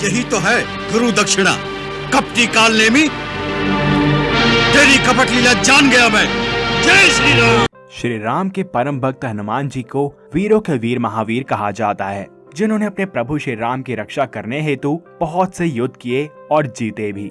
यही तो है गुरु दक्षिणा। कपटी काल नेमी, तेरी कपट लीला जान गया मैं। जय श्री राम। श्री राम के परम भक्त हनुमान जी को वीरों के वीर महावीर कहा जाता है, जिन्होंने अपने प्रभु श्री राम की रक्षा करने हेतु बहुत से युद्ध किए और जीते भी।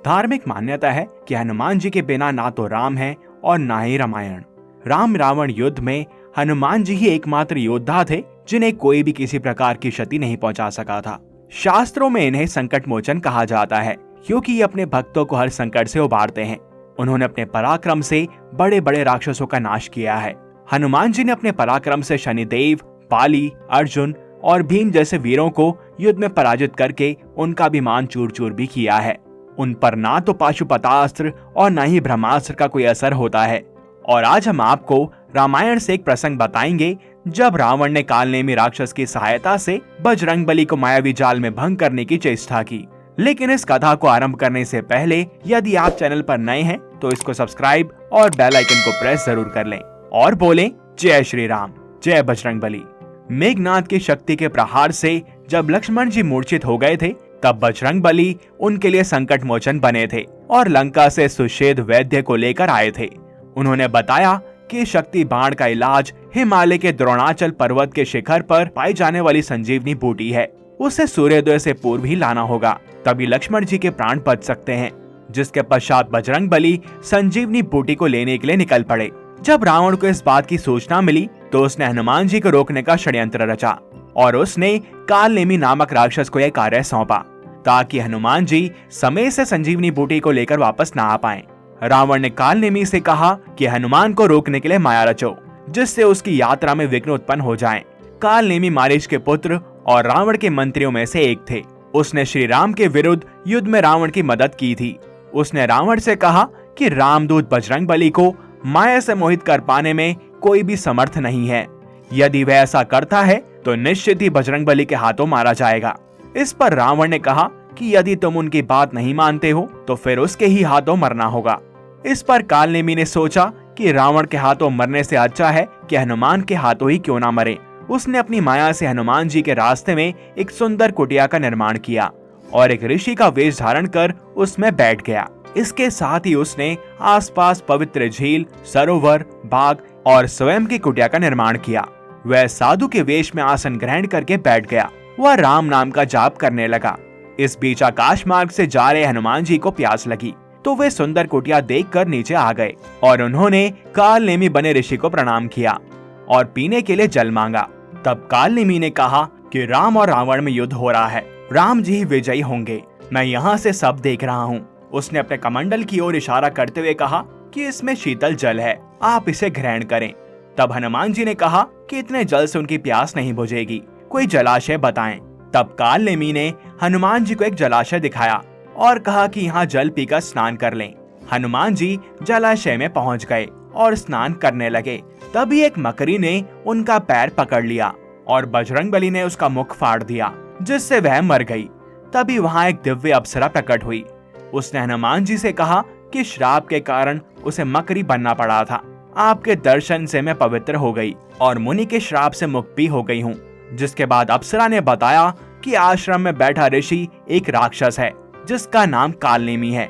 धार्मिक मान्यता है कि हनुमान जी के बिना ना तो राम है और ना ही रामायण। राम रावण युद्ध में हनुमान जी ही एकमात्र योद्धा थे जिन्हें कोई भी किसी प्रकार की क्षति नहीं पहुंचा सका था। शास्त्रों में इन्हें संकट मोचन कहा जाता है, क्योंकि ये अपने भक्तों को हर संकट से उबारते हैं। उन्होंने अपने पराक्रम से बड़े बड़े राक्षसों का नाश किया है। हनुमान जी ने अपने पराक्रम से शनिदेव, पाली, अर्जुन और भीम जैसे वीरों को युद्ध में पराजित करके उनका अभिमान चूर चूर भी किया है। उन पर ना तो पाशुपतास्त्र और ना ही ब्रह्मास्त्र का कोई असर होता है। और आज हम आपको रामायण से एक प्रसंग बताएंगे, जब रावण ने कालनेमी राक्षस की सहायता से बजरंगबली को मायावी जाल में भंग करने की चेष्टा की। लेकिन इस कथा को आरंभ करने से पहले यदि आप चैनल पर नए हैं तो इसको सब्सक्राइब और बेल आइकन को प्रेस जरूर कर लें और बोलें जय श्री राम, जय बजरंगबली। मेघनाथ की शक्ति के प्रहार से जब लक्ष्मण जी मूर्छित हो गए थे, तब बजरंगबली उनके लिए संकट मोचन बने थे और लंका से सुषेध वैद्य को लेकर आए थे। उन्होंने बताया कि शक्ति बाण का इलाज हिमालय के द्रोणाचल पर्वत के शिखर पर पाई जाने वाली संजीवनी बूटी है। उसे सूर्योदय से पूर्व ही लाना होगा, तभी लक्ष्मण जी के प्राण बच सकते हैं। जिसके पश्चात बजरंगबली संजीवनी बूटी को लेने के लिए निकल पड़े। जब रावण को इस बात की सूचना मिली तो उसने हनुमान जी को रोकने का षड्यंत्र रचा और उसने कालनेमी नामक राक्षस को यह कार्य सौंपा, ताकि हनुमान जी समय से संजीवनी बूटी को लेकर वापस न आ पाएं। रावण ने कालनेमी से कहा कि हनुमान को रोकने के लिए माया रचो, जिससे उसकी यात्रा में विघ्न उत्पन्न हो जाएं। कालनेमी मारीच के पुत्र और रावण के मंत्रियों में से एक थे। उसने श्री राम के विरुद्ध युद्ध में रावण की मदद की थी। उसने रावण से कहा कि रामदूत बजरंगबली को माया से मोहित कर पाने में कोई भी समर्थ नहीं है। यदि वह ऐसा करता है तो निश्चित ही बजरंगबली के हाथों मारा जाएगा। इस पर रावण ने कहा कि यदि तुम उनकी बात नहीं मानते हो तो फिर उसके ही हाथों मरना होगा। इस पर कालनेमी ने सोचा कि रावण के हाथों मरने से अच्छा है कि हनुमान के हाथों ही क्यों ना मरे। उसने अपनी माया से हनुमान जी के रास्ते में एक सुंदर कुटिया का निर्माण किया और एक ऋषि का वेश धारण कर उसमें बैठ गया। इसके साथ ही उसने आसपास पवित्र झील, सरोवर, बाग और स्वयं की कुटिया का निर्माण किया। वह साधु के वेश में आसन ग्रहण करके बैठ गया। वह राम नाम का जाप करने लगा। इस बीच आकाश मार्ग से जा रहे हनुमान जी को प्यास लगी, तो वे सुंदर कुटिया देखकर नीचे आ गए और उन्होंने कालनेमी बने ऋषि को प्रणाम किया और पीने के लिए जल मांगा। तब कालनेमी ने कहा कि राम और रावण में युद्ध हो रहा है, राम जी ही विजयी होंगे, मैं यहाँ से सब देख रहा हूँ। उसने अपने कमंडल की ओर इशारा करते हुए कहा कि इसमें शीतल जल है, आप इसे ग्रहण करें। तब हनुमान जी ने कहा कि इतने जल से उनकी प्यास नहीं बुझेगी, कोई जलाशय बताएं। तब कालनेमी ने हनुमान जी को एक जलाशय दिखाया और कहा कि यहाँ जल पीकर स्नान कर लें। हनुमान जी जलाशय में पहुँच गए और स्नान करने लगे। तभी एक मकड़ी ने उनका पैर पकड़ लिया और बजरंगबली ने उसका मुख फाड़ दिया, जिससे वह मर गई। तभी वहाँ एक दिव्य अप्सरा प्रकट हुई। उसने हनुमान जी से कहा कि श्राप के कारण उसे मकड़ी बनना पड़ा था। आपके दर्शन से मैं पवित्र हो गई और मुनि के श्राप से मुक्त भी हो गई हूँ। जिसके बाद अप्सरा ने बताया कि आश्रम में बैठा ऋषि एक राक्षस है, जिसका नाम कालनेमी है।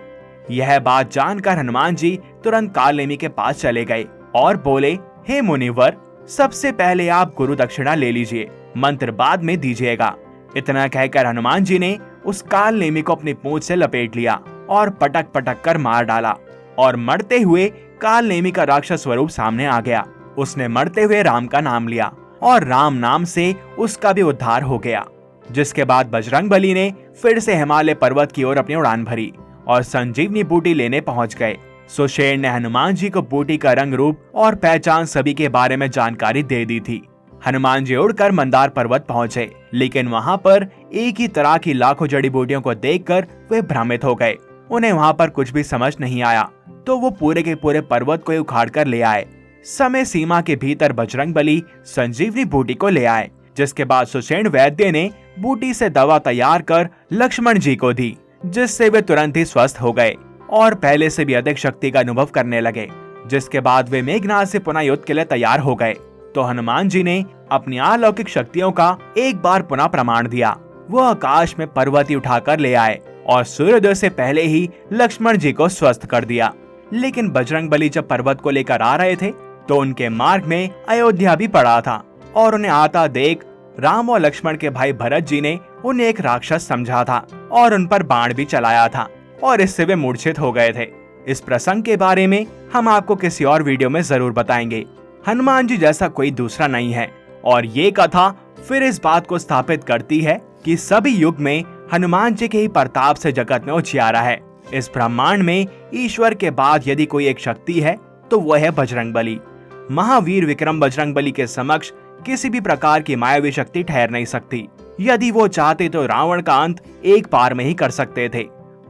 यह बात जानकर हनुमान जी तुरंत कालनेमी के पास चले गए और बोले, हे मुनिवर, सबसे पहले आप गुरु दक्षिणा ले लीजिए, मंत्र बाद में दीजिएगा। इतना कहकर हनुमान जी ने उस कालनेमी को अपनी पूंछ से लपेट लिया और पटक पटक कर मार डाला और मरते हुए कालनेमी का राक्षस स्वरूप सामने आ गया। उसने मरते हुए राम का नाम लिया और राम नाम से उसका भी उद्धार हो गया। जिसके बाद बजरंगबली ने फिर से हिमालय पर्वत की ओर अपनी उड़ान भरी और संजीवनी बूटी लेने पहुंच गए। सुषेण ने हनुमान जी को बूटी का रंग रूप और पहचान सभी के बारे में जानकारी दे दी थी। हनुमान जी उड़कर मंदार पर्वत पहुंचे, लेकिन वहां पर एक ही तरह की लाखों जड़ी बूटियों को देखकर वे भ्रमित हो गए। उन्हें वहां पर कुछ भी समझ नहीं आया, तो वो पूरे के पूरे पर्वत को उखाड़ कर ले आए। समय सीमा के भीतर बजरंगबली संजीवनी बूटी को ले आए। जिसके बाद सुषेण वैद्य ने बूटी से दवा तैयार कर लक्ष्मण जी को दी, जिससे वे तुरंत ही स्वस्थ हो गए और पहले से भी अधिक शक्ति का अनुभव करने लगे। जिसके बाद वे मेघनाथ से पुनः युद्ध के लिए तैयार हो गए। तो हनुमान जी ने अपनी अलौकिक शक्तियों का एक बार पुनः प्रमाण दिया। वो आकाश में पर्वत उठाकर ले आए और सूर्योदय से पहले ही लक्ष्मण जी को स्वस्थ कर दिया। लेकिन बजरंगबली जब पर्वत को लेकर आ रहे थे तो उनके मार्ग में अयोध्या भी पड़ा था और उन्हें आता देख राम और लक्ष्मण के भाई भरत जी ने उन्हें एक राक्षस समझा था और उन पर बाण भी चलाया था और इससे वे मूर्छित हो गए थे। इस प्रसंग के बारे में हम आपको किसी और वीडियो में जरूर बताएंगे। हनुमान जी जैसा कोई दूसरा नहीं है और ये कथा फिर इस बात को स्थापित करती है कि सभी युग में हनुमान जी के ही प्रताप से जगत में उजियारा है। इस ब्रह्मांड में ईश्वर के बाद यदि कोई एक शक्ति है तो वह है बजरंगबली। महावीर विक्रम बजरंगबली के समक्ष किसी भी प्रकार की मायावी शक्ति ठहर नहीं सकती। यदि वो चाहते तो रावण का अंत एक बार में ही कर सकते थे,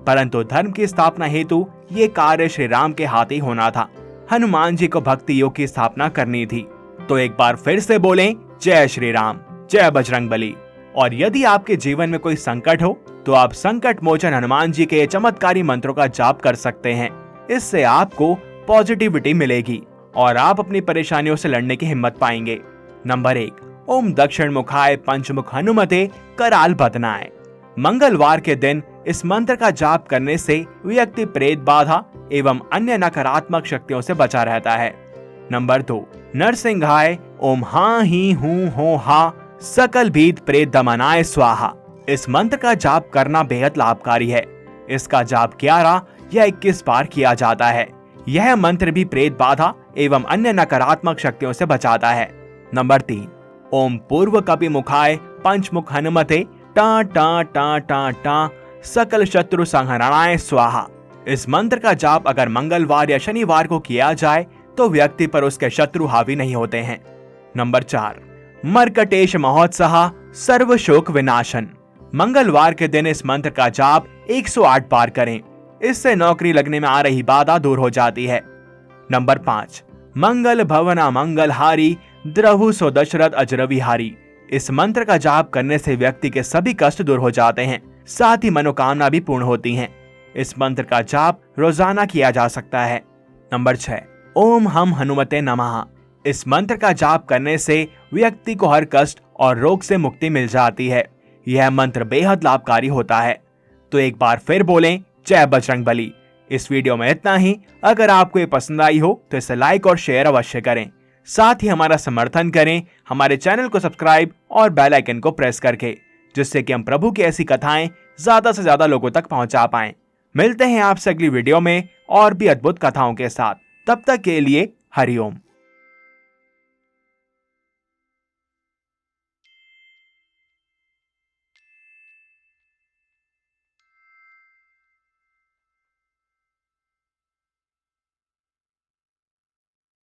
परंतु धर्म की स्थापना हेतु ये कार्य श्री राम के हाथ ही होना था। हनुमान जी को भक्ति योग की स्थापना करनी थी। तो एक बार फिर से बोलें, जय श्री राम, जय बजरंगबली। और यदि आपके जीवन में कोई संकट हो तो आप संकट मोचन हनुमान जी के चमत्कारी मंत्रों का जाप कर सकते हैं। इससे आपको पॉजिटिविटी मिलेगी और आप अपनी परेशानियों से लड़ने की हिम्मत पाएंगे। नंबर 1, ओम दक्षिण मुखाय पंचमुख हनुमते कराल बदनाय। मंगलवार के दिन इस मंत्र का जाप करने से व्यक्ति प्रेत बाधा एवं अन्य नकारात्मक शक्तियों से बचा रहता है। नंबर 2, नरसिंहाय ओम हा ही हूं हो हा सकल भीत प्रेत दमनाय स्वाहा। इस मंत्र का जाप करना बेहद लाभकारी है। इसका जाप 11 या 21 बार किया जाता है। यह मंत्र भी प्रेत बाधा एवं अन्य नकारात्मक शक्तियों से बचाता है। नंबर 3, ओम पूर्व कपि मुखाय पंचमुख हनुमते टा टा टा टा टा सकल शत्रु संहरणाय स्वाहा। इस मंत्र का जाप अगर मंगलवार या शनिवार को किया जाए तो व्यक्ति पर उसके शत्रु हावी नहीं होते हैं। नंबर 4, मर्कटेश महोत्साह सर्व शोक विनाशन। मंगलवार के दिन इस मंत्र का जाप 108 बार करें। इससे नौकरी लगने में आ रही बाधा दूर हो जाती है। नंबर 5, मंगल भवना मंगलहारी द्रहु सो दशरथ अजरविहारी। इस मंत्र का जाप करने से व्यक्ति के सभी कष्ट दूर हो जाते हैं, साथ ही मनोकामना भी पूर्ण होती हैं। इस मंत्र का जाप रोजाना किया जा सकता है। नंबर 6, ओम हम हनुमते नमः। इस मंत्र का जाप करने से व्यक्ति को हर कष्ट और रोग से मुक्ति मिल जाती है। यह मंत्र बेहद लाभकारी होता है। तो एक बार फिर बोलें, जय बजरंगबली। इस वीडियो में इतना ही। अगर आपको ये पसंद आई हो तो इसे लाइक और शेयर अवश्य करें। साथ ही हमारा समर्थन करें हमारे चैनल को सब्सक्राइब और बेल आइकन को प्रेस करके, जिससे कि हम प्रभु की ऐसी कथाएं ज्यादा से ज्यादा लोगों तक पहुंचा पाएं। मिलते हैं आपसे अगली वीडियो में और भी अद्भुत कथाओं के साथ। तब तक के लिए हरिओम।